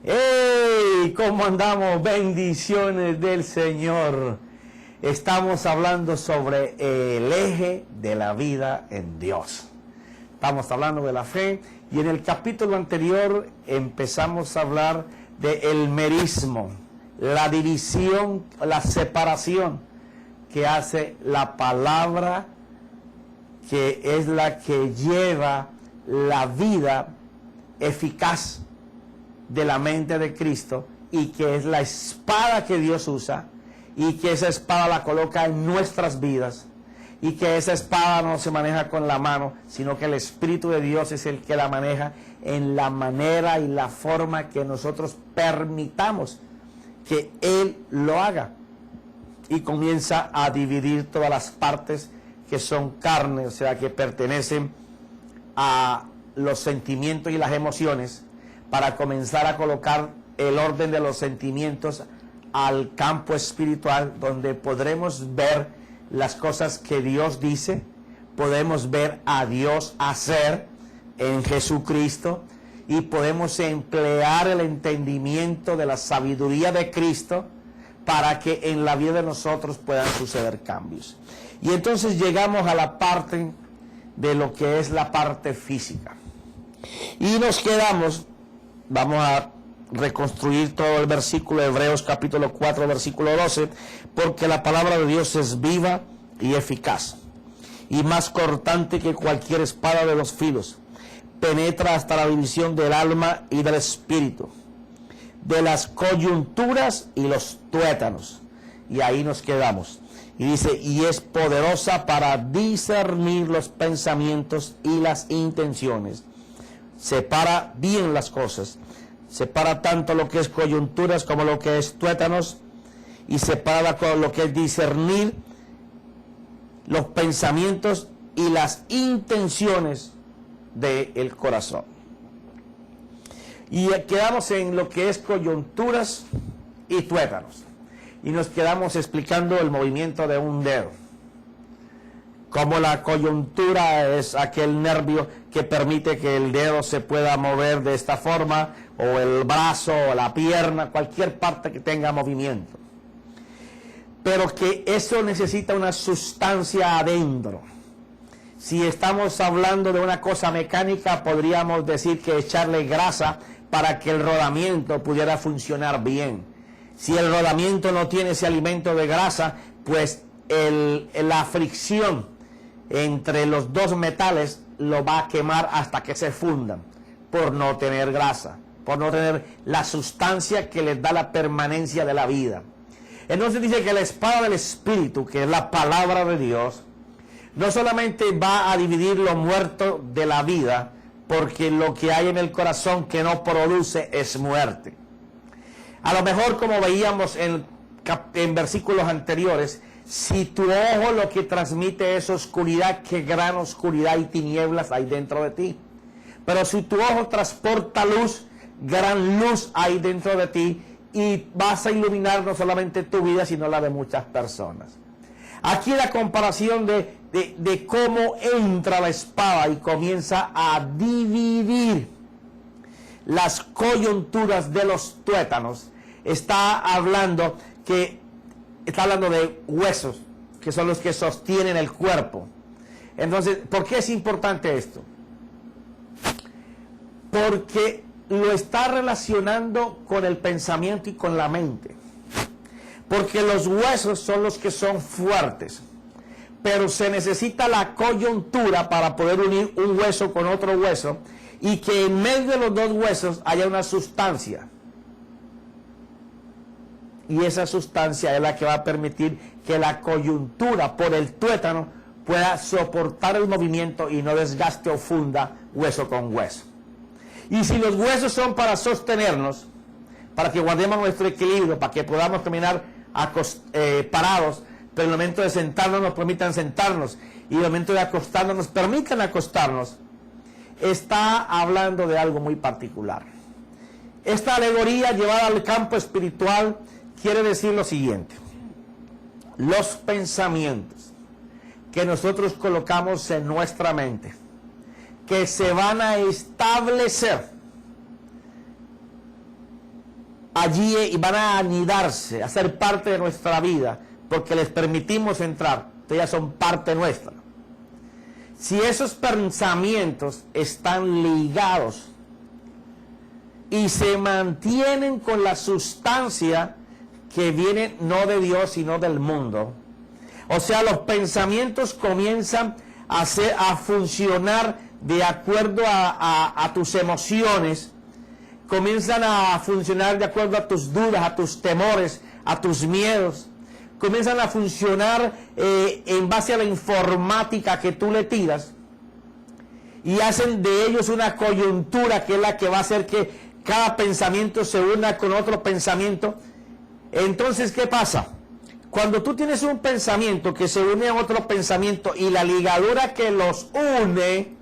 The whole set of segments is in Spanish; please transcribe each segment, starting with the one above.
¡Hey! ¿Cómo andamos? Bendiciones del Señor. Estamos hablando sobre el eje de la vida en Dios. Estamos hablando de la fe y en el capítulo anterior empezamos a hablar del merismo, la división, la separación que hace la palabra, que es la que lleva la vida eficaz de la mente de Cristo, y que es la espada que Dios usa, y que esa espada la coloca en nuestras vidas, y que esa espada no se maneja con la mano, sino que el Espíritu de Dios es el que la maneja en la manera y la forma que nosotros permitamos que Él lo haga, y comienza a dividir todas las partes que son carne, o sea, que pertenecen a los sentimientos y las emociones, para comenzar a colocar el orden de los sentimientos al campo espiritual, donde podremos ver las cosas que Dios dice, podemos ver a Dios hacer en Jesucristo, y podemos emplear el entendimiento de la sabiduría de Cristo para que en la vida de nosotros puedan suceder cambios. Y entonces llegamos a la parte de lo que es la parte física. Y nos quedamos, vamos a reconstruir todo el versículo de Hebreos capítulo 4, versículo 12, porque la palabra de Dios es viva y eficaz, y más cortante que cualquier espada de dos filos, penetra hasta la división del alma y del espíritu, de las coyunturas y los tuétanos. Y ahí nos quedamos. Y dice, y es poderosa para discernir los pensamientos y las intenciones. Separa bien las cosas. Separa tanto lo que es coyunturas como lo que es tuétanos. Y separa lo que es discernir los pensamientos y las intenciones del corazón. Y quedamos en lo que es coyunturas y tuétanos. Y nos quedamos explicando el movimiento de un dedo. Como la coyuntura es aquel nervio que permite que el dedo se pueda mover de esta forma, o el brazo, o la pierna, cualquier parte que tenga movimiento. Pero que eso necesita una sustancia adentro. Si estamos hablando de una cosa mecánica, podríamos decir que echarle grasa para que el rodamiento pudiera funcionar bien. Si el rodamiento no tiene ese alimento de grasa, pues la fricción entre los dos metales lo va a quemar hasta que se fundan, por no tener grasa, por no tener la sustancia que les da la permanencia de la vida. Entonces dice que la espada del Espíritu, que es la palabra de Dios, no solamente va a dividir lo muerto de la vida, porque lo que hay en el corazón que no produce es muerte. A lo mejor, como veíamos en versículos anteriores, si tu ojo lo que transmite es oscuridad, qué gran oscuridad y tinieblas hay dentro de ti. Pero si tu ojo transporta luz, gran luz hay dentro de ti, y vas a iluminar no solamente tu vida, sino la de muchas personas. Aquí la comparación de cómo entra la espada y comienza a dividir las coyunturas de los tuétanos. Está hablando de huesos, que son los que sostienen el cuerpo. Entonces, ¿por qué es importante esto? Porque lo está relacionando con el pensamiento y con la mente. Porque los huesos son los que son fuertes, pero se necesita la coyuntura para poder unir un hueso con otro hueso, y que en medio de los dos huesos haya una sustancia. Y esa sustancia es la que va a permitir que la coyuntura por el tuétano pueda soportar el movimiento y no desgaste o funda hueso con hueso. Y si los huesos son para sostenernos, para que guardemos nuestro equilibrio, para que podamos terminar parados, pero en el momento de sentarnos nos permitan sentarnos, y en el momento de acostarnos nos permitan acostarnos, está hablando de algo muy particular. Esta alegoría llevada al campo espiritual quiere decir lo siguiente: los pensamientos que nosotros colocamos en nuestra mente, que se van a establecer allí y van a anidarse, a ser parte de nuestra vida, porque les permitimos entrar, entonces ya son parte nuestra. Si esos pensamientos están ligados y se mantienen con la sustancia que viene no de Dios sino del mundo, o sea, los pensamientos comienzan a funcionar de acuerdo a tus emociones, comienzan a funcionar de acuerdo a tus dudas, a tus temores, a tus miedos, comienzan a funcionar en base a la informática que tú le tiras, y hacen de ellos una coyuntura que es la que va a hacer que cada pensamiento se una con otro pensamiento. Entonces, ¿qué pasa? Cuando tú tienes un pensamiento que se une a otro pensamiento y la ligadura que los une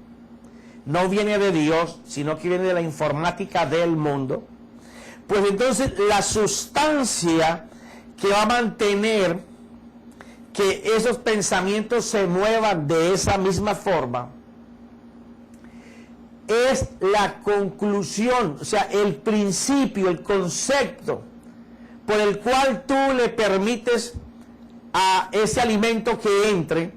no viene de Dios, sino que viene de la informática del mundo, pues entonces la sustancia que va a mantener que esos pensamientos se muevan de esa misma forma es la conclusión, o sea, el principio, el concepto por el cual tú le permites a ese alimento que entre,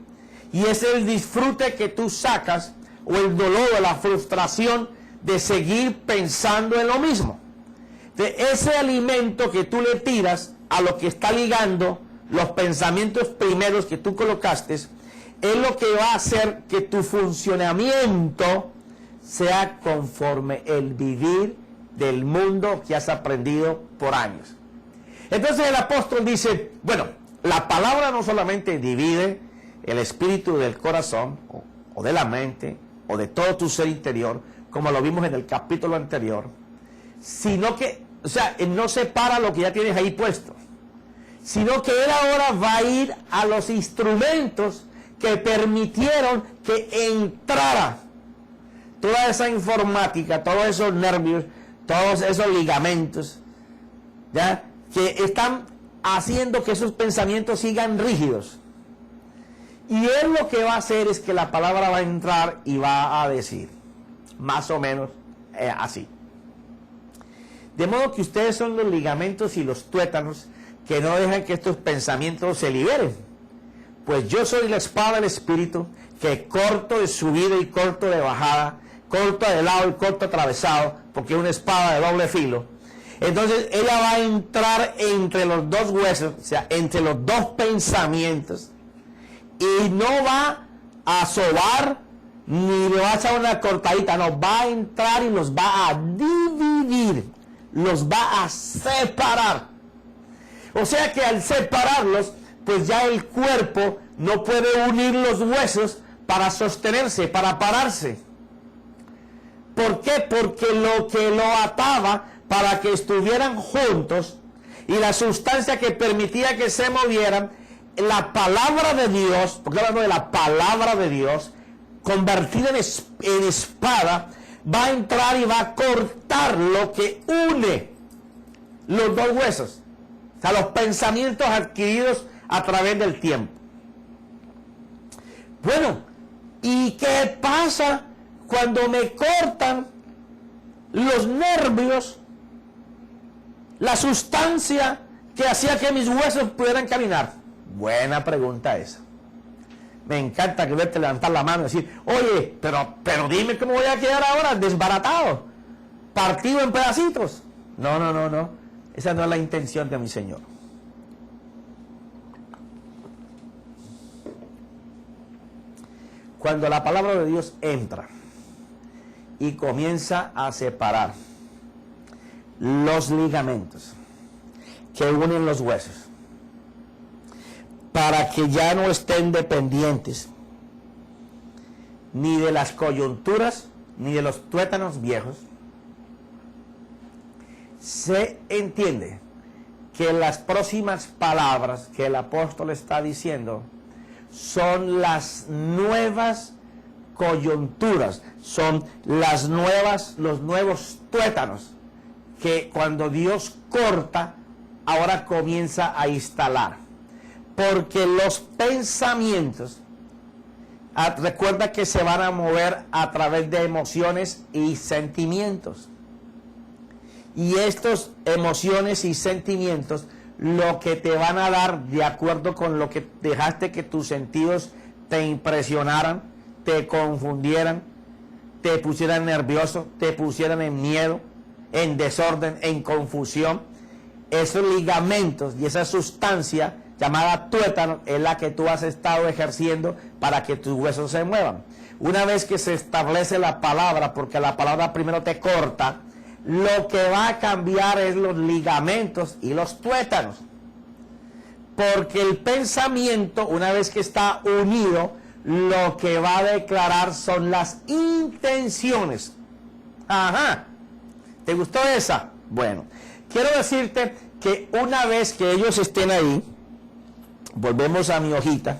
y es el disfrute que tú sacas, o el dolor o la frustración de seguir pensando en lo mismo. De ese alimento que tú le tiras a lo que está ligando los pensamientos primeros que tú colocaste, es lo que va a hacer que tu funcionamiento sea conforme el vivir del mundo que has aprendido por años. Entonces el apóstol dice, bueno, la palabra no solamente divide el espíritu del corazón o de la mente o de todo tu ser interior, como lo vimos en el capítulo anterior, sino que, o sea, él no separa lo que ya tienes ahí puesto, sino que él ahora va a ir a los instrumentos que permitieron que entrara toda esa informática, todos esos nervios, todos esos ligamentos, ¿ya?, que están haciendo que esos pensamientos sigan rígidos. Y él lo que va a hacer es que la palabra va a entrar y va a decir, más o menos así. De modo que ustedes son los ligamentos y los tuétanos que no dejan que estos pensamientos se liberen. Pues yo soy la espada del Espíritu, que corto de subida y corto de bajada, corto de lado y corto atravesado, porque es una espada de doble filo. Entonces ella va a entrar entre los dos huesos, o sea, entre los dos pensamientos, y no va a sobar ni le va a echar una cortadita, no, va a entrar y los va a dividir, los va a separar. O sea que al separarlos, pues ya el cuerpo no puede unir los huesos para sostenerse, para pararse. ¿Por qué? Porque lo que lo ataba para que estuvieran juntos y la sustancia que permitía que se movieran, la palabra de Dios, porque hablando de la palabra de Dios, convertida en espada, va a entrar y va a cortar lo que une los dos huesos, o sea, los pensamientos adquiridos a través del tiempo. Bueno, ¿y qué pasa cuando me cortan los nervios, la sustancia que hacía que mis huesos pudieran caminar? Buena pregunta esa. Me encanta que verte levantar la mano y decir, oye, pero dime cómo voy a quedar ahora desbaratado, partido en pedacitos. No. Esa no es la intención de mi Señor. Cuando la palabra de Dios entra y comienza a separar los ligamentos que unen los huesos, para que ya no estén dependientes ni de las coyunturas ni de los tuétanos viejos, se entiende que las próximas palabras que el apóstol está diciendo son las nuevas coyunturas, son los nuevos tuétanos que cuando Dios corta, ahora comienza a instalar. Porque los pensamientos, recuerda que se van a mover a través de emociones y sentimientos. Y estas emociones y sentimientos lo que te van a dar de acuerdo con lo que dejaste que tus sentidos te impresionaran, te confundieran, te pusieran nervioso, te pusieran en miedo, en desorden, en confusión. Esos ligamentos y esa sustancia llamada tuétano es la que tú has estado ejerciendo para que tus huesos se muevan. Una vez que se establece la palabra, porque la palabra primero te corta, lo que va a cambiar es los ligamentos y los tuétanos. Porque el pensamiento, una vez que está unido, lo que va a declarar son las intenciones. Ajá. ¿Te gustó esa? Bueno, quiero decirte que una vez que ellos estén ahí, volvemos a mi hojita,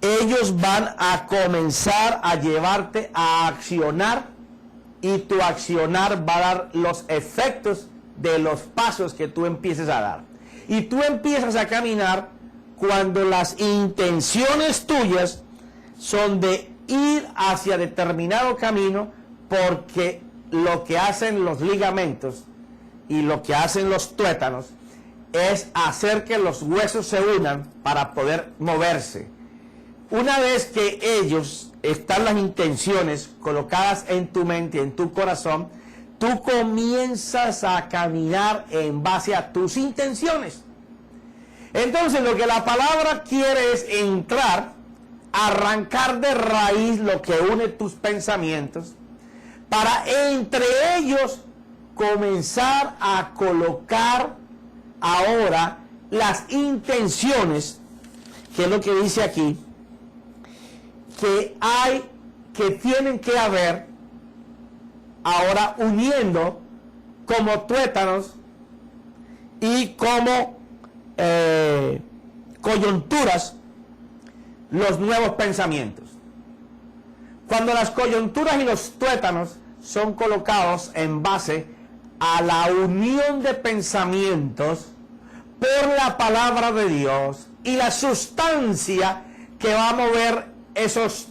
ellos van a comenzar a llevarte a accionar, y tu accionar va a dar los efectos de los pasos que tú empieces a dar. Y tú empiezas a caminar cuando las intenciones tuyas son de ir hacia determinado camino, porque lo que hacen los ligamentos y lo que hacen los tuétanos es hacer que los huesos se unan para poder moverse. Una vez que ellos están las intenciones colocadas en tu mente, en tu corazón, tú comienzas a caminar en base a tus intenciones. Entonces lo que la palabra quiere es entrar, arrancar de raíz lo que une tus pensamientos, para entre ellos comenzar a colocar ahora las intenciones, que es lo que dice aquí, que tienen que haber ahora uniendo como tuétanos y como coyunturas los nuevos pensamientos. Cuando las coyunturas y los tuétanos son colocados en base a la unión de pensamientos por la palabra de Dios y la sustancia que va a mover esas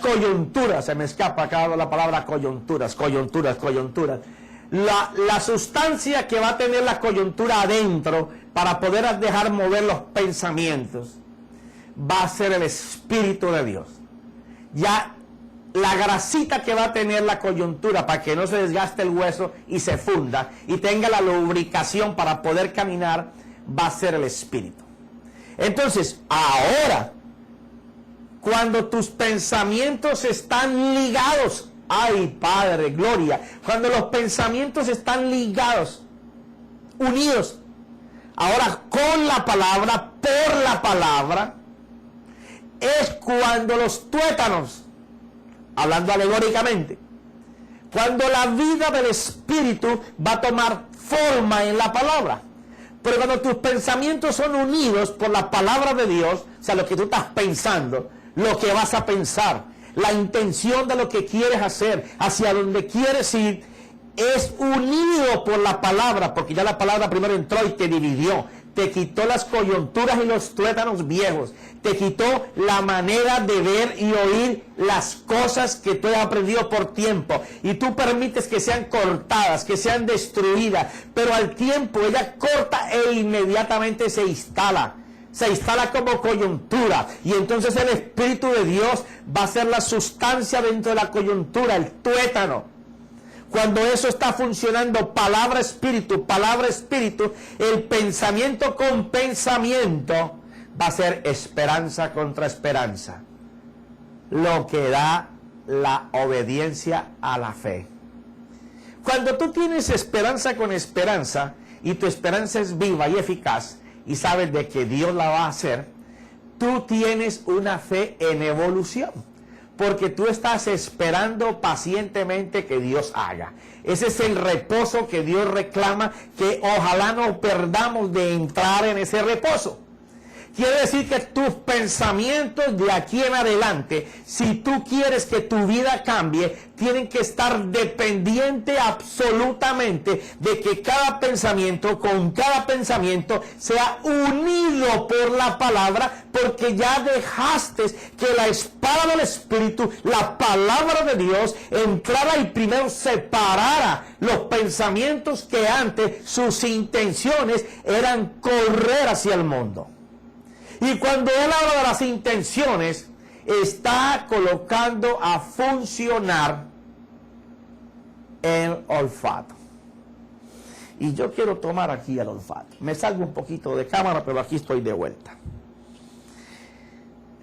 coyunturas, se me escapa acá la palabra coyunturas. La sustancia que va a tener la coyuntura adentro para poder dejar mover los pensamientos va a ser el Espíritu de Dios. Ya la grasita que va a tener la coyuntura para que no se desgaste el hueso y se funda y tenga la lubricación para poder caminar, va a ser el Espíritu. Entonces, ahora, cuando tus pensamientos están ligados, ay Padre, gloria, cuando los pensamientos están ligados, unidos, ahora con la palabra, por la palabra, es cuando los tuétanos, hablando alegóricamente, cuando la vida del Espíritu va a tomar forma en la palabra. Pero cuando tus pensamientos son unidos por la palabra de Dios, o sea, lo que tú estás pensando, lo que vas a pensar, la intención de lo que quieres hacer, hacia donde quieres ir, es unido por la palabra, porque ya la palabra primero entró y te dividió, te quitó las coyunturas y los tuétanos viejos, te quitó la manera de ver y oír las cosas que tú has aprendido por tiempo, y tú permites que sean cortadas, que sean destruidas, pero al tiempo ella corta e inmediatamente se instala como coyuntura, y entonces el Espíritu de Dios va a ser la sustancia dentro de la coyuntura, el tuétano. Cuando eso está funcionando, palabra espíritu, el pensamiento con pensamiento va a ser esperanza contra esperanza, lo que da la obediencia a la fe. Cuando tú tienes esperanza con esperanza y tu esperanza es viva y eficaz y sabes de que Dios la va a hacer, tú tienes una fe en evolución. Porque tú estás esperando pacientemente que Dios haga. Ese es el reposo que Dios reclama, que ojalá no perdamos de entrar en ese reposo. Quiere decir que tus pensamientos de aquí en adelante, si tú quieres que tu vida cambie, tienen que estar dependiente absolutamente de que cada pensamiento, con cada pensamiento, sea unido por la palabra, porque ya dejaste que la espada del Espíritu, la palabra de Dios, entrara y primero separara los pensamientos que antes sus intenciones eran correr hacia el mundo. Y cuando él habla de las intenciones, está colocando a funcionar el olfato. Y yo quiero tomar aquí el olfato. Me salgo un poquito de cámara, pero aquí estoy de vuelta.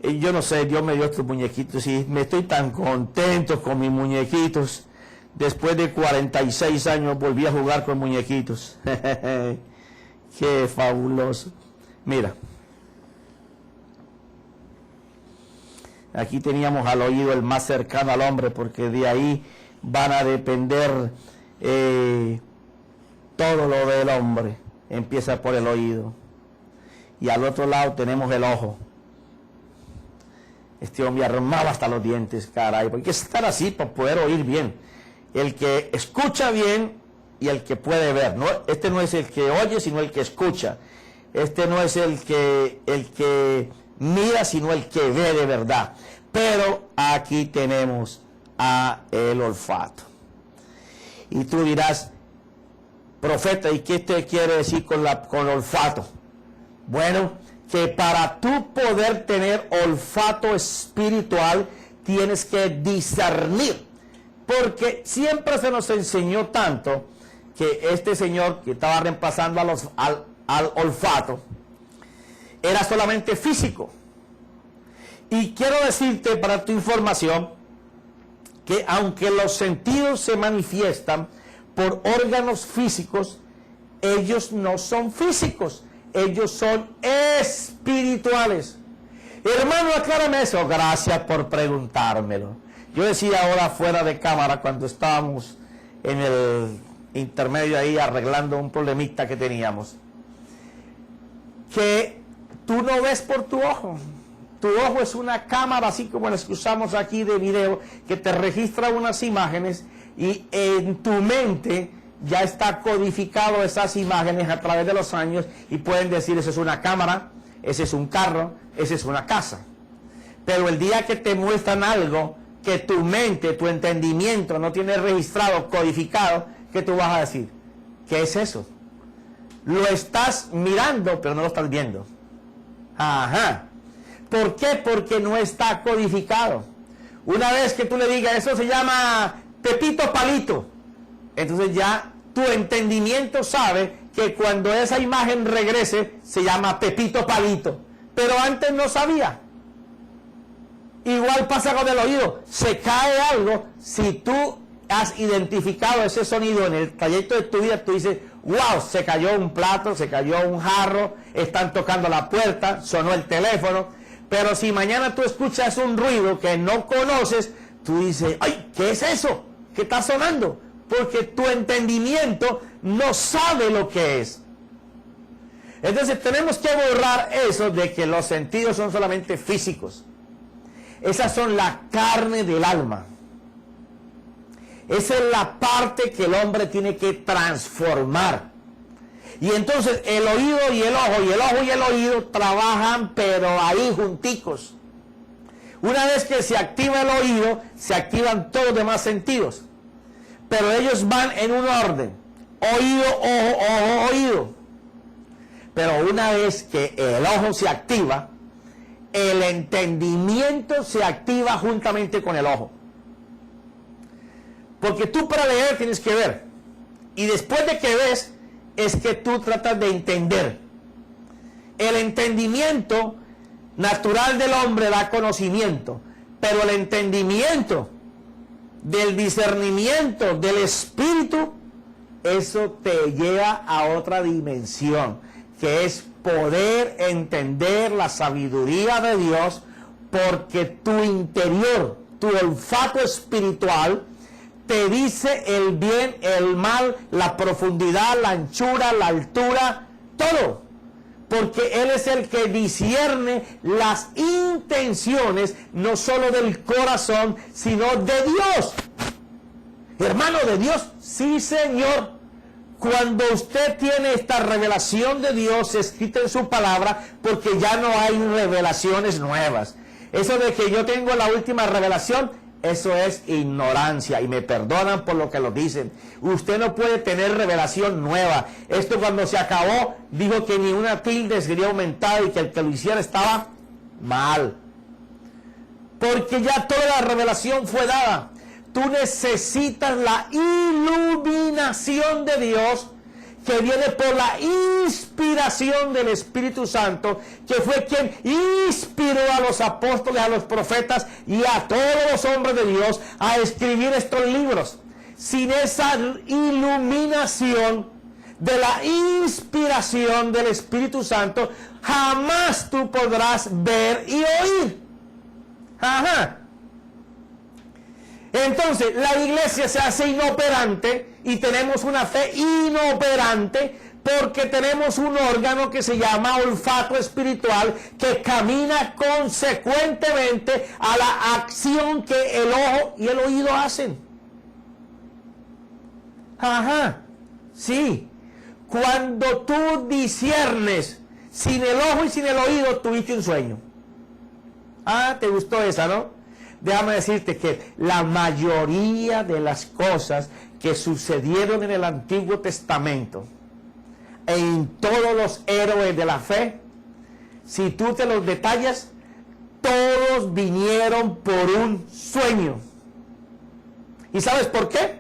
Y yo no sé, Dios me dio estos muñequitos y me estoy tan contento con mis muñequitos. Después de 46 años volví a jugar con muñequitos. Qué fabuloso. Mira. Aquí teníamos al oído el más cercano al hombre, porque de ahí van a depender todo lo del hombre. Empieza por el oído. Y al otro lado tenemos el ojo. Este hombre armaba hasta los dientes, caray. Porque hay que estar así para poder oír bien. El que escucha bien y el que puede ver. No, este no es el que oye, sino el que escucha. Este no es el que mira, sino el que ve de verdad. Pero aquí tenemos a el olfato. Y tú dirás, profeta, ¿y qué te quiere decir con el olfato? Bueno, que para tú poder tener olfato espiritual, tienes que discernir. Porque siempre se nos enseñó tanto que este señor que estaba reemplazando al olfato era solamente físico. Y quiero decirte para tu información que aunque los sentidos se manifiestan por órganos físicos, ellos no son físicos, ellos son espirituales. Hermano, aclárame eso. Gracias por preguntármelo. Yo decía ahora fuera de cámara, cuando estábamos en el intermedio ahí arreglando un problemita que teníamos, que tú no ves por tu ojo. Tu ojo es una cámara, así como las que usamos aquí de video, que te registra unas imágenes y en tu mente ya está codificado esas imágenes a través de los años y pueden decir, esa es una cámara, ese es un carro, esa es una casa. Pero el día que te muestran algo que tu mente, tu entendimiento no tiene registrado, codificado, ¿qué tú vas a decir? ¿Qué es eso? Lo estás mirando, pero no lo estás viendo. Ajá. ¿Por qué? Porque no está codificado. Una vez que tú le digas, eso se llama Pepito Palito, entonces ya tu entendimiento sabe que cuando esa imagen regrese, se llama Pepito Palito. Pero antes no sabía. Igual pasa con el oído. Se cae algo, si tú has identificado ese sonido en el trayecto de tu vida, tú dices, wow, se cayó un plato, se cayó un jarro, están tocando la puerta, sonó el teléfono. Pero si mañana tú escuchas un ruido que no conoces, tú dices, ay, ¿qué es eso? ¿Qué está sonando? Porque tu entendimiento no sabe lo que es. Entonces tenemos que borrar eso de que los sentidos son solamente físicos. Esas son la carne del alma. Esa es la parte que el hombre tiene que transformar. Y entonces el oído y el ojo, y el ojo y el oído trabajan, pero ahí junticos. Una vez que se activa el oído, se activan todos los demás sentidos. Pero ellos van en un orden. Oído, ojo, ojo, oído. Pero una vez que el ojo se activa, el entendimiento se activa juntamente con el ojo. Porque tú para leer tienes que ver. Y después de que ves, es que tú tratas de entender. El entendimiento natural del hombre da conocimiento, pero el entendimiento del discernimiento del espíritu, eso te lleva a otra dimensión, que es poder entender la sabiduría de Dios, porque tu interior, tu olfato espiritual, te dice el bien, el mal, la profundidad, la anchura, la altura, todo. porque Él es el que discierne las intenciones, no solo del corazón, sino de Dios. Hermano, de Dios, sí, Señor. Cuando usted tiene esta revelación de Dios escrita en su palabra, porque ya no hay revelaciones nuevas. Eso de que yo tengo la última revelación, eso es ignorancia, y me perdonan por lo que lo dicen. Usted no puede tener revelación nueva. Esto cuando se acabó, dijo que ni una tilde sería aumentada y que el que lo hiciera estaba mal. Porque ya toda la revelación fue dada. Tú necesitas la iluminación de Dios, que viene por la inspiración del Espíritu Santo, que fue quien inspiró a los apóstoles, a los profetas y a todos los hombres de Dios a escribir estos libros. Sin esa iluminación de la inspiración del Espíritu Santo, jamás tú podrás ver y oír. Ajá. Entonces, la iglesia se hace inoperante y tenemos una fe inoperante porque tenemos un órgano que se llama olfato espiritual que camina consecuentemente a la acción que el ojo y el oído hacen. Ajá, sí. Cuando tú disciernes sin el ojo y sin el oído, tuviste un sueño. Ah, ¿te gustó esa, no? Déjame decirte que la mayoría de las cosas que sucedieron en el Antiguo Testamento, en todos los héroes de la fe, si tú te los detallas, todos vinieron por un sueño. ¿Y sabes por qué?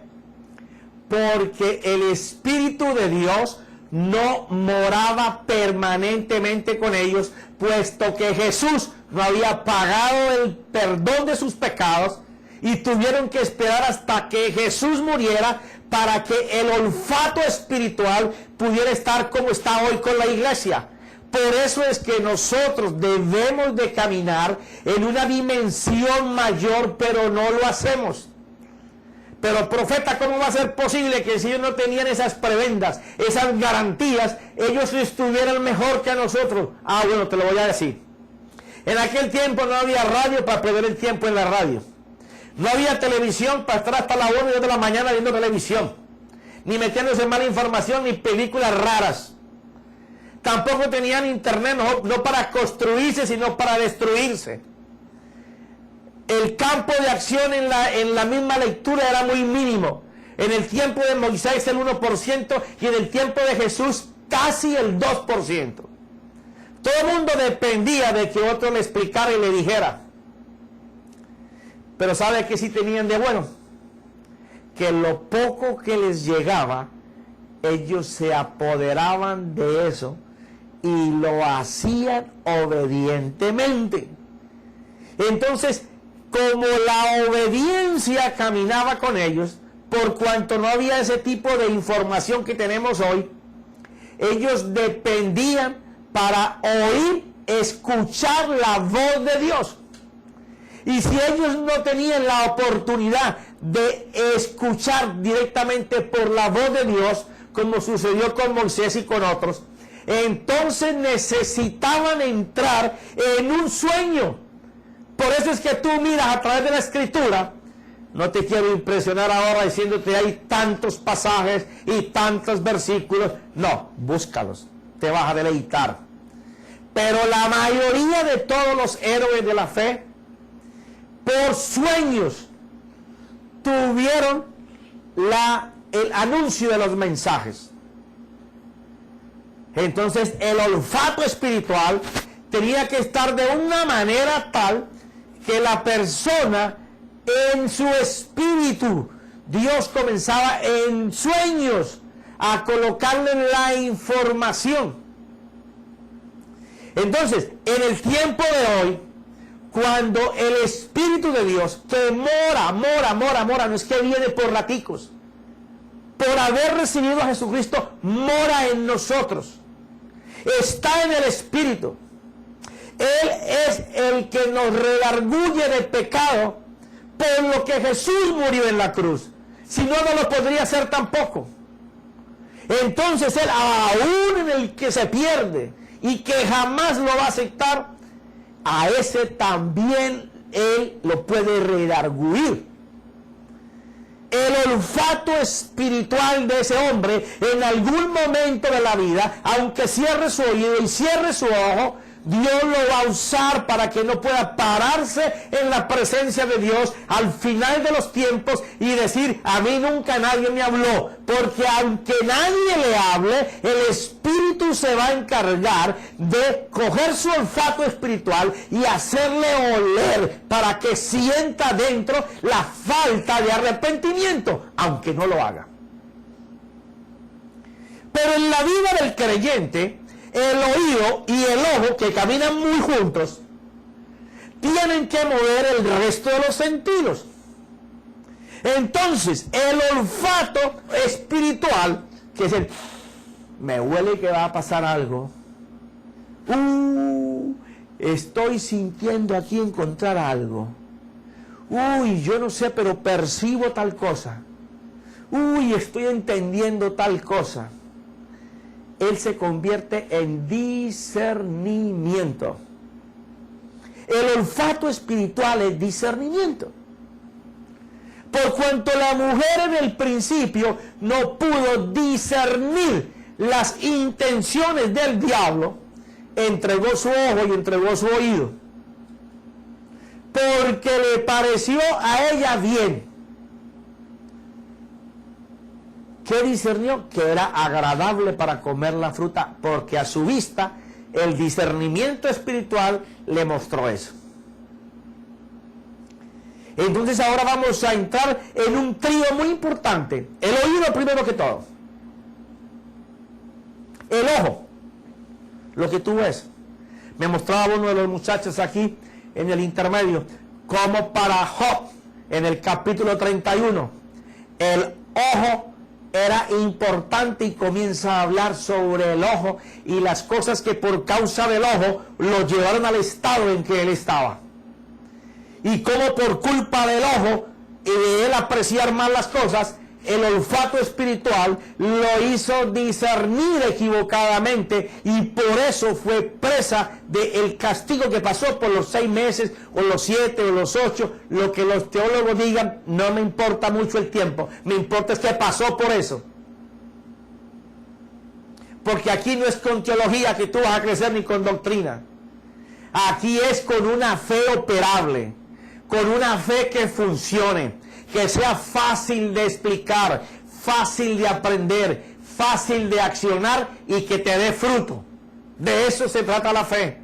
Porque el Espíritu de Dios no moraba permanentemente con ellos, puesto que Jesús no había pagado el perdón de sus pecados y tuvieron que esperar hasta que Jesús muriera para que el olfato espiritual pudiera estar como está hoy con la iglesia. Por eso es que nosotros debemos de caminar en una dimensión mayor, pero no lo hacemos. Pero profeta, ¿cómo va a ser posible que si ellos no tenían esas prebendas, esas garantías, ellos estuvieran mejor que nosotros? Ah, bueno, te lo voy a decir. En aquel tiempo no había radio para perder el tiempo en la radio. No había televisión para estar hasta las 1 y 2 de la mañana viendo televisión. Ni metiéndose en mala información, ni películas raras. Tampoco tenían internet, no para construirse, sino para destruirse. El campo de acción en la misma lectura era muy mínimo. En el tiempo de Moisés el 1% y en el tiempo de Jesús casi el 2%. Todo el mundo dependía de que otro le explicara y le dijera. Pero ¿sabe qué sí tenían de bueno? Que lo poco que les llegaba, ellos se apoderaban de eso y lo hacían obedientemente. Entonces, como la obediencia caminaba con ellos, por cuanto no había ese tipo de información que tenemos hoy, ellos dependían para oír, escuchar la voz de Dios. Y si ellos no tenían la oportunidad de escuchar directamente por la voz de Dios, como sucedió con Moisés y con otros, entonces necesitaban entrar en un sueño. Por eso es que tú miras a través de la Escritura. No te quiero impresionar ahora diciéndote hay tantos pasajes y tantos versículos. No, búscalos, te vas a deleitar. Pero la mayoría de todos los héroes de la fe, por sueños, tuvieron el anuncio de los mensajes. Entonces el olfato espiritual tenía que estar de una manera tal que la persona en su espíritu, Dios comenzaba en sueños a colocarle la información. Entonces, en el tiempo de hoy, cuando el Espíritu de Dios, que mora, no es que viene por raticos, por haber recibido a Jesucristo, mora en nosotros, está en el Espíritu. Él es el que nos redarguye de pecado por lo que Jesús murió en la cruz. Si no, no lo podría hacer tampoco. Entonces Él, aún en el que se pierde y que jamás lo va a aceptar, a ese también él lo puede redarguir. El olfato espiritual de ese hombre en algún momento de la vida, aunque cierre su oído y cierre su ojo, Dios lo va a usar para que no pueda pararse en la presencia de Dios al final de los tiempos y decir, a mí nunca nadie me habló, porque aunque nadie le hable, el Espíritu se va a encargar de coger su olfato espiritual y hacerle oler para que sienta dentro la falta de arrepentimiento, aunque no lo haga. Pero en la vida del creyente, el oído y el ojo, que caminan muy juntos, tienen que mover el resto de los sentidos. Entonces, el olfato espiritual, que es el, me huele que va a pasar algo. Estoy sintiendo aquí encontrar algo. Yo no sé, pero percibo tal cosa. Estoy entendiendo tal cosa. Él se convierte en discernimiento. El olfato espiritual es discernimiento. Por cuanto la mujer en el principio no pudo discernir las intenciones del diablo, entregó su ojo y entregó su oído. Porque le pareció a ella bien. ¿Qué discernió? Que era agradable para comer la fruta, porque a su vista el discernimiento espiritual le mostró eso. Entonces ahora vamos a entrar en un trío muy importante. El oído primero que todo. El ojo, lo que tú ves. Me mostraba uno de los muchachos aquí en el intermedio, como para Job, en el capítulo 31, el ojo era importante y comienza a hablar sobre el ojo y las cosas que por causa del ojo lo llevaron al estado en que él estaba. Y cómo por culpa del ojo y de él apreciar mal las cosas, el olfato espiritual lo hizo discernir equivocadamente y por eso fue presa del castigo que pasó por los 6 meses o los 7 o los 8, lo que los teólogos digan, no me importa mucho el tiempo, me importa es que pasó por eso. Porque aquí no es con teología que tú vas a crecer ni con doctrina, aquí es con una fe operable, con una fe que funcione, que sea fácil de explicar, fácil de aprender, fácil de accionar y que te dé fruto. De eso se trata la fe.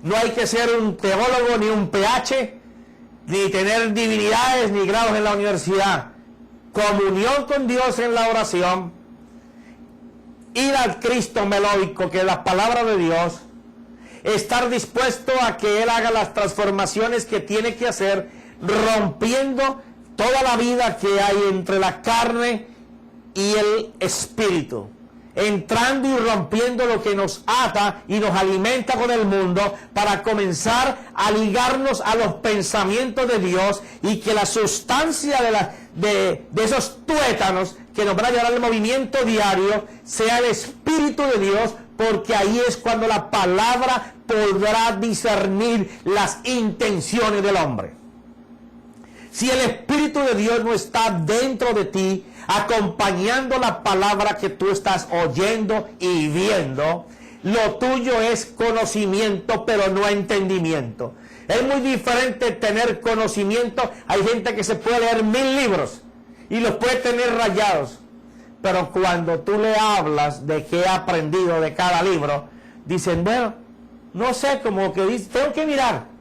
No hay que ser un teólogo ni un PH, ni tener divinidades ni grados en la universidad. Comunión con Dios en la oración, ir al Cristo melódico, que es la palabra de Dios, estar dispuesto a que Él haga las transformaciones que tiene que hacer, rompiendo toda la vida que hay entre la carne y el espíritu, entrando y rompiendo lo que nos ata y nos alimenta con el mundo para comenzar a ligarnos a los pensamientos de Dios y que la sustancia de esos tuétanos que nos van a llevar al movimiento diario sea el Espíritu de Dios, porque ahí es cuando la palabra podrá discernir las intenciones del hombre. Si el Espíritu de Dios no está dentro de ti, acompañando la palabra que tú estás oyendo y viendo, lo tuyo es conocimiento, pero no entendimiento. Es muy diferente tener conocimiento. Hay gente que se puede leer 1000 libros y los puede tener rayados, pero cuando tú le hablas de qué ha aprendido de cada libro, dicen, bueno, no sé, como que dice, tengo que mirar.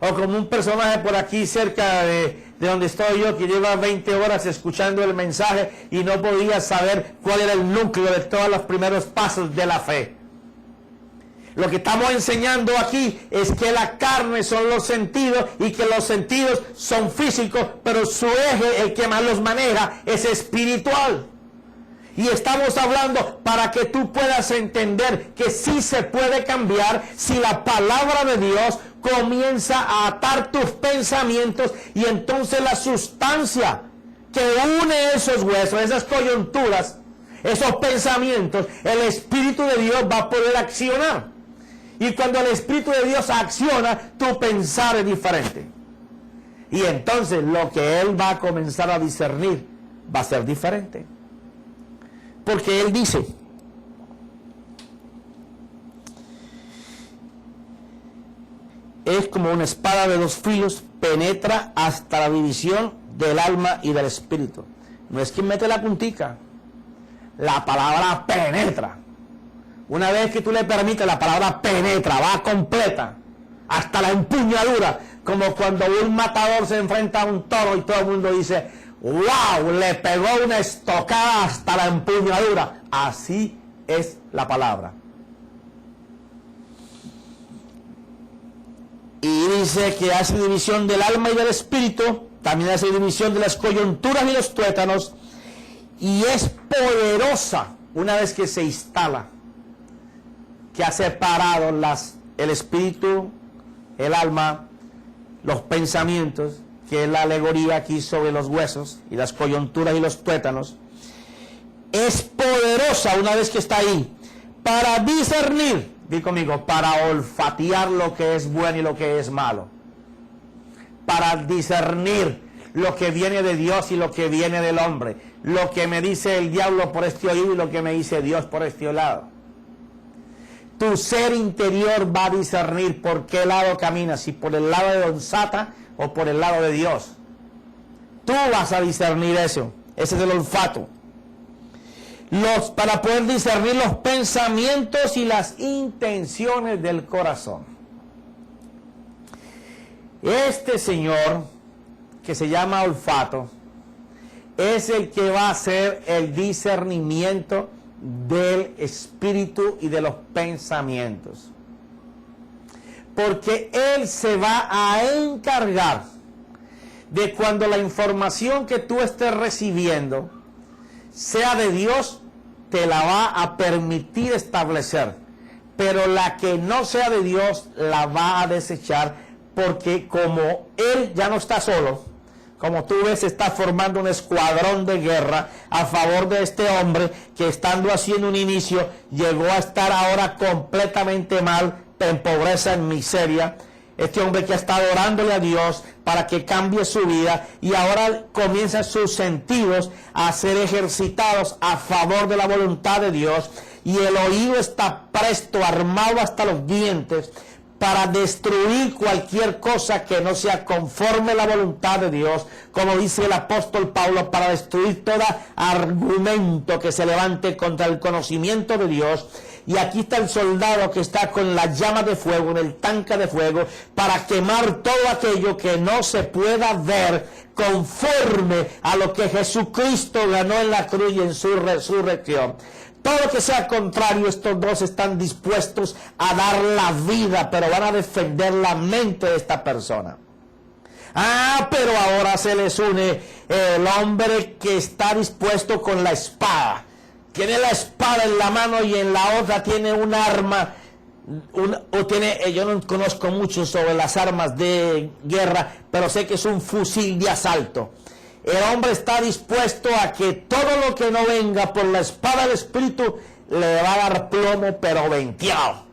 O como un personaje por aquí cerca de donde estoy yo, que lleva 20 horas escuchando el mensaje y no podía saber cuál era el núcleo de todos los primeros pasos de la fe. Lo que estamos enseñando aquí es que la carne son los sentidos y que los sentidos son físicos, pero su eje, el que más los maneja, es espiritual. Y estamos hablando para que tú puedas entender que sí se puede cambiar si la palabra de Dios comienza a atar tus pensamientos, y entonces la sustancia que une esos huesos, esas coyunturas, esos pensamientos, el Espíritu de Dios va a poder accionar. Y cuando el Espíritu de Dios acciona, tu pensar es diferente. Y entonces lo que Él va a comenzar a discernir va a ser diferente. Porque Él dice, es como una espada de dos filos, penetra hasta la división del alma y del espíritu. No es quien mete la puntica, la palabra penetra. Una vez que tú le permites, la palabra penetra, va completa, hasta la empuñadura, como cuando un matador se enfrenta a un toro y todo el mundo dice, wow, le pegó una estocada hasta la empuñadura. Así es la palabra. Y dice que hace división del alma y del espíritu, también hace división de las coyunturas y los tuétanos, y es poderosa una vez que se instala, que ha separado el espíritu, el alma, los pensamientos, que es la alegoría aquí sobre los huesos y las coyunturas y los tuétanos. Es poderosa una vez que está ahí para discernir, di conmigo, para olfatear lo que es bueno y lo que es malo, para discernir lo que viene de Dios y lo que viene del hombre, lo que me dice el diablo por este oído y lo que me dice Dios por este lado. Tu ser interior va a discernir por qué lado caminas, si por el lado de Don Sata o por el lado de Dios. Tú vas a discernir eso, ese es el olfato. Para poder discernir los pensamientos y las intenciones del corazón. Este Señor, que se llama olfato, es el que va a hacer el discernimiento del espíritu y de los pensamientos. Porque Él se va a encargar de cuando la información que tú estés recibiendo sea de Dios, te la va a permitir establecer, pero la que no sea de Dios la va a desechar, porque como Él ya no está solo, como tú ves, está formando un escuadrón de guerra a favor de este hombre que, estando haciendo un inicio, llegó a estar ahora completamente mal, en pobreza, en miseria. Este hombre que ha estado orándole a Dios para que cambie su vida, y ahora comienzan sus sentidos a ser ejercitados a favor de la voluntad de Dios, y el oído está presto, armado hasta los dientes, para destruir cualquier cosa que no sea conforme a la voluntad de Dios, como dice el apóstol Pablo, para destruir todo argumento que se levante contra el conocimiento de Dios. Y aquí está el soldado que está con la llama de fuego, en el tanque de fuego, para quemar todo aquello que no se pueda ver conforme a lo que Jesucristo ganó en la cruz y en su resurrección. Todo lo que sea contrario, estos dos están dispuestos a dar la vida, pero van a defender la mente de esta persona. Pero ahora se les une el hombre que está dispuesto con la espada. Tiene la espada en la mano y en la otra tiene un arma. Yo no conozco mucho sobre las armas de guerra, pero sé que es un fusil de asalto. El hombre está dispuesto a que todo lo que no venga por la espada del Espíritu le va a dar plomo, pero venteado.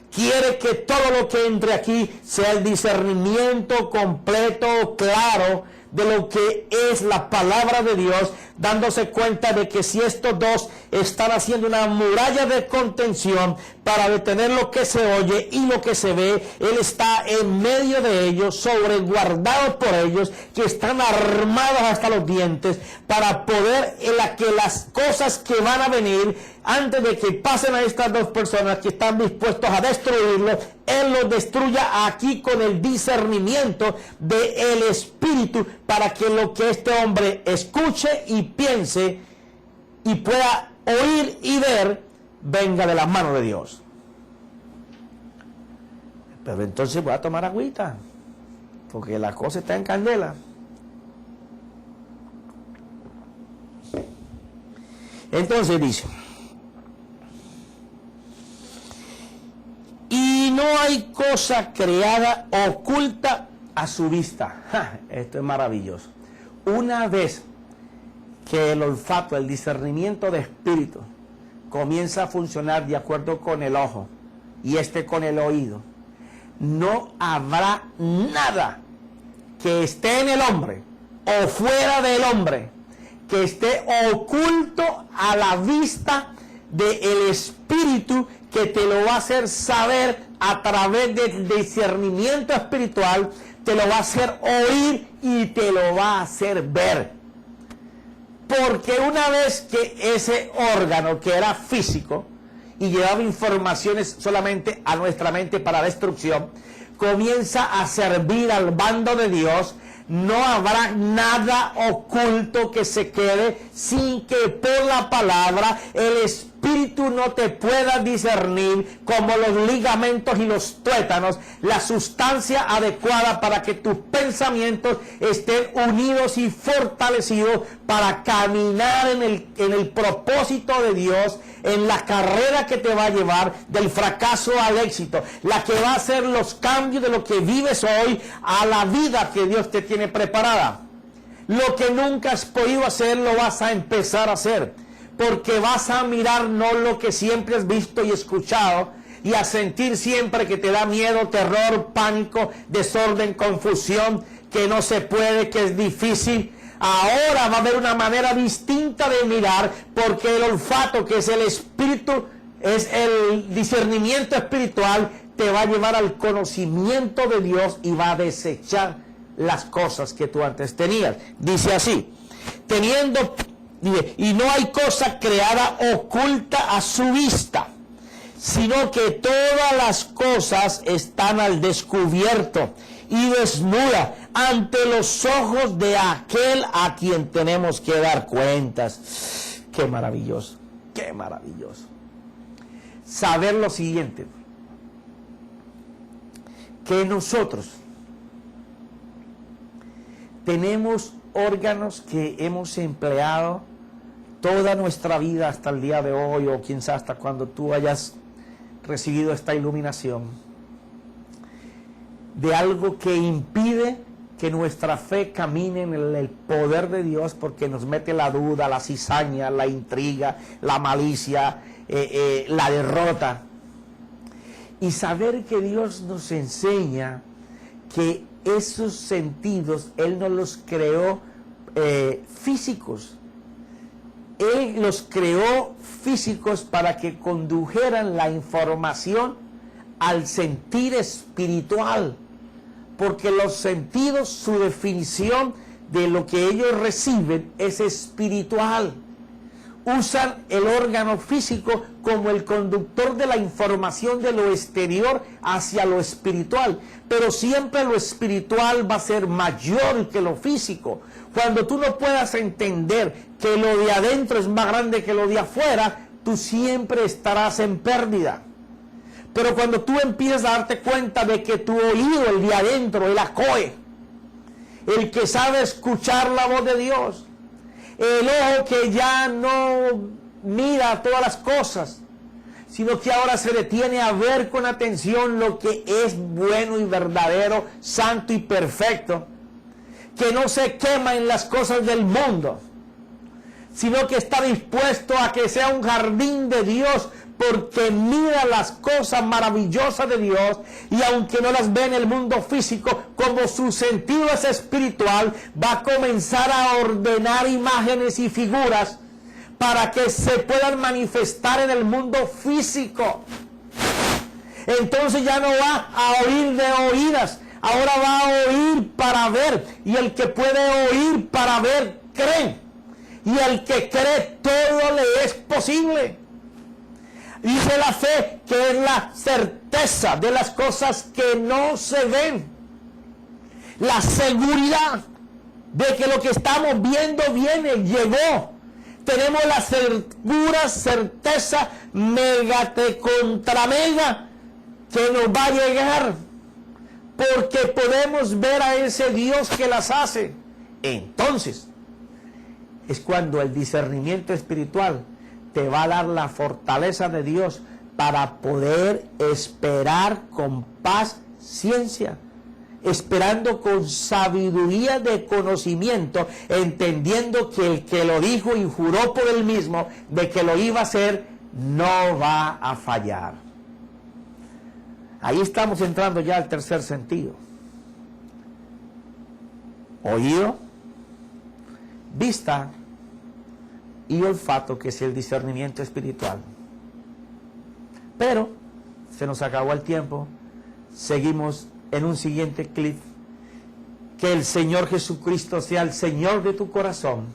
Quiere que todo lo que entre aquí sea el discernimiento completo, claro, de lo que es la palabra de Dios, dándose cuenta de que si estos dos están haciendo una muralla de contención para detener lo que se oye y lo que se ve, Él está en medio de ellos, sobreguardado por ellos, que están armados hasta los dientes, para poder que las cosas que van a venir, antes de que pasen a estas dos personas que están dispuestos a destruirlo, Él los destruya aquí con el discernimiento del Espíritu, para que lo que este hombre escuche y piense y pueda oír y ver venga de las manos de Dios. Pero entonces voy a tomar agüita, porque la cosa está en candela. Entonces dice, y no hay cosa creada oculta a su vista. Esto es maravilloso. Una vez que el olfato, el discernimiento de espíritu, comienza a funcionar de acuerdo con el ojo y con el oído, no habrá nada que esté en el hombre o fuera del hombre que esté oculto a la vista del espíritu, que te lo va a hacer saber a través del discernimiento espiritual, te lo va a hacer oír y te lo va a hacer ver. Porque una vez que ese órgano que era físico y llevaba informaciones solamente a nuestra mente para destrucción, comienza a servir al bando de Dios, no habrá nada oculto que se quede sin que por la palabra el espíritu no te pueda discernir, como los ligamentos y los tuétanos, la sustancia adecuada para que tus pensamientos estén unidos y fortalecidos para caminar en el propósito de Dios, en la carrera que te va a llevar del fracaso al éxito, la que va a hacer los cambios de lo que vives hoy a la vida que Dios te tiene preparada. Lo que nunca has podido hacer lo vas a empezar a hacer, porque vas a mirar no lo que siempre has visto y escuchado, y a sentir siempre que te da miedo, terror, pánico, desorden, confusión, que no se puede, que es difícil. Ahora va a haber una manera distinta de mirar, porque el olfato, que es el espíritu, es el discernimiento espiritual, te va a llevar al conocimiento de Dios y va a desechar las cosas que tú antes tenías. Dice así, y no hay cosa creada oculta a su vista, sino que todas las cosas están al descubierto y desnuda ante los ojos de aquel a quien tenemos que dar cuentas. Qué maravilloso, qué maravilloso. Saber lo siguiente, que nosotros tenemos órganos que hemos empleado toda nuestra vida hasta el día de hoy, o quién sabe hasta cuando tú hayas recibido esta iluminación, de algo que impide que nuestra fe camine en el poder de Dios, porque nos mete la duda, la cizaña, la intriga, la malicia, la derrota. Y saber que Dios nos enseña que esos sentidos Él no los creó físicos. Él los creó físicos para que condujeran la información al sentir espiritual, porque los sentidos, su definición de lo que ellos reciben es espiritual. Usan el órgano físico como el conductor de la información de lo exterior hacia lo espiritual, pero siempre lo espiritual va a ser mayor que lo físico. Cuando tú no puedas entender que lo de adentro es más grande que lo de afuera, tú siempre estarás en pérdida. Pero cuando tú empiezas a darte cuenta de que tu oído, el de adentro, el acoe, el que sabe escuchar la voz de Dios, el ojo que ya no mira todas las cosas, sino que ahora se detiene a ver con atención lo que es bueno y verdadero, santo y perfecto, que no se quema en las cosas del mundo, sino que está dispuesto a que sea un jardín de Dios, porque mira las cosas maravillosas de Dios, y aunque no las ve en el mundo físico, como su sentido es espiritual, va a comenzar a ordenar imágenes y figuras para que se puedan manifestar en el mundo físico. Entonces ya no va a oír de oídas, ahora va a oír para ver, y el que puede oír para ver, cree, y el que cree, todo le es posible. Dice la fe que es la certeza de las cosas que no se ven, la seguridad de que lo que estamos viendo viene, llegó. Tenemos la segura certeza, mega de contra mega, que nos va a llegar, porque podemos ver a ese Dios que las hace. Entonces es cuando el discernimiento espiritual te va a dar la fortaleza de Dios para poder esperar con paciencia esperando con sabiduría de conocimiento, entendiendo que el que lo dijo y juró por él mismo de que lo iba a hacer, no va a fallar. Ahí estamos entrando ya al tercer sentido. Oído, vista y olfato, que es el discernimiento espiritual. Pero se nos acabó el tiempo. Seguimos en un siguiente clip. Que el Señor Jesucristo sea el Señor de tu corazón.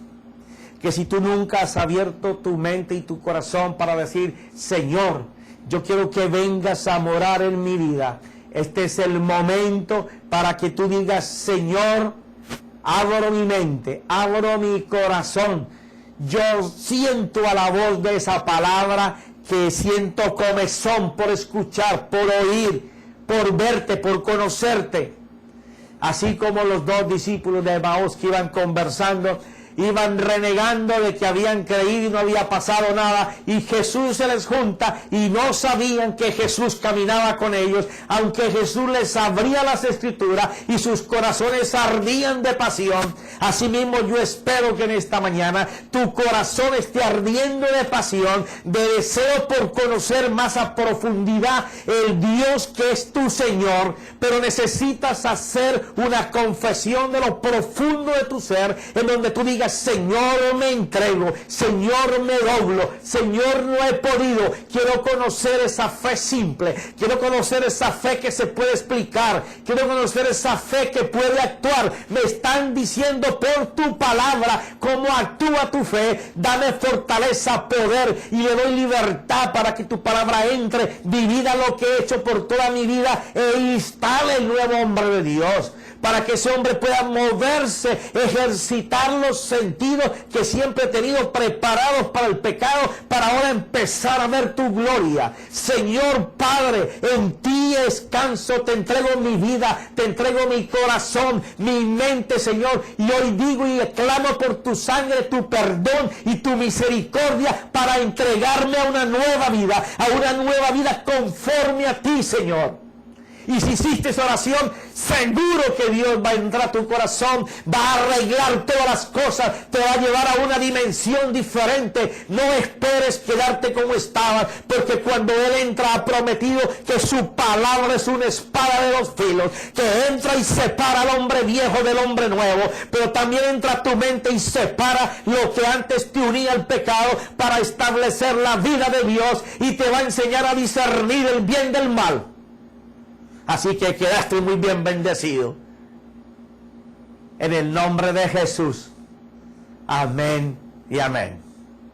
Que si tú nunca has abierto tu mente y tu corazón para decir: Señor, yo quiero que vengas a morar en mi vida, este es el momento para que tú digas: Señor, abro mi mente, abro mi corazón. Yo siento a la voz de esa palabra, que siento comezón por escuchar, por oír, por verte, por conocerte. Así como los dos discípulos de Emaús que iban conversando, iban renegando de que habían creído y no había pasado nada, y Jesús se les junta y no sabían que Jesús caminaba con ellos, aunque Jesús les abría las escrituras y sus corazones ardían de pasión. Asimismo, yo espero que en esta mañana tu corazón esté ardiendo de pasión, de deseo por conocer más a profundidad el Dios que es tu Señor, pero necesitas hacer una confesión de lo profundo de tu ser, en donde tú digas: Señor, me entrego, Señor, me doblo, Señor, no he podido, quiero conocer esa fe simple, quiero conocer esa fe que se puede explicar, quiero conocer esa fe que puede actuar. Me están diciendo por tu palabra cómo actúa tu fe. Dame fortaleza, poder, y le doy libertad para que tu palabra entre, divida lo que he hecho por toda mi vida e instale el nuevo hombre de Dios, para que ese hombre pueda moverse, ejercitar los sentidos que siempre he tenido preparados para el pecado, para ahora empezar a ver tu gloria. Señor Padre, en ti descanso, te entrego mi vida, te entrego mi corazón, mi mente, Señor, y hoy digo y clamo por tu sangre, tu perdón y tu misericordia, para entregarme a una nueva vida conforme a ti, Señor. Y si hiciste esa oración, seguro que Dios va a entrar a tu corazón, va a arreglar todas las cosas, te va a llevar a una dimensión diferente. No esperes quedarte como estabas, porque cuando Él entra, ha prometido que su palabra es una espada de dos filos, que entra y separa al hombre viejo del hombre nuevo, pero también entra a tu mente y separa lo que antes te unía al pecado, para establecer la vida de Dios, y te va a enseñar a discernir el bien del mal. Así que quedaste muy bien bendecido. En el nombre de Jesús. Amén y amén.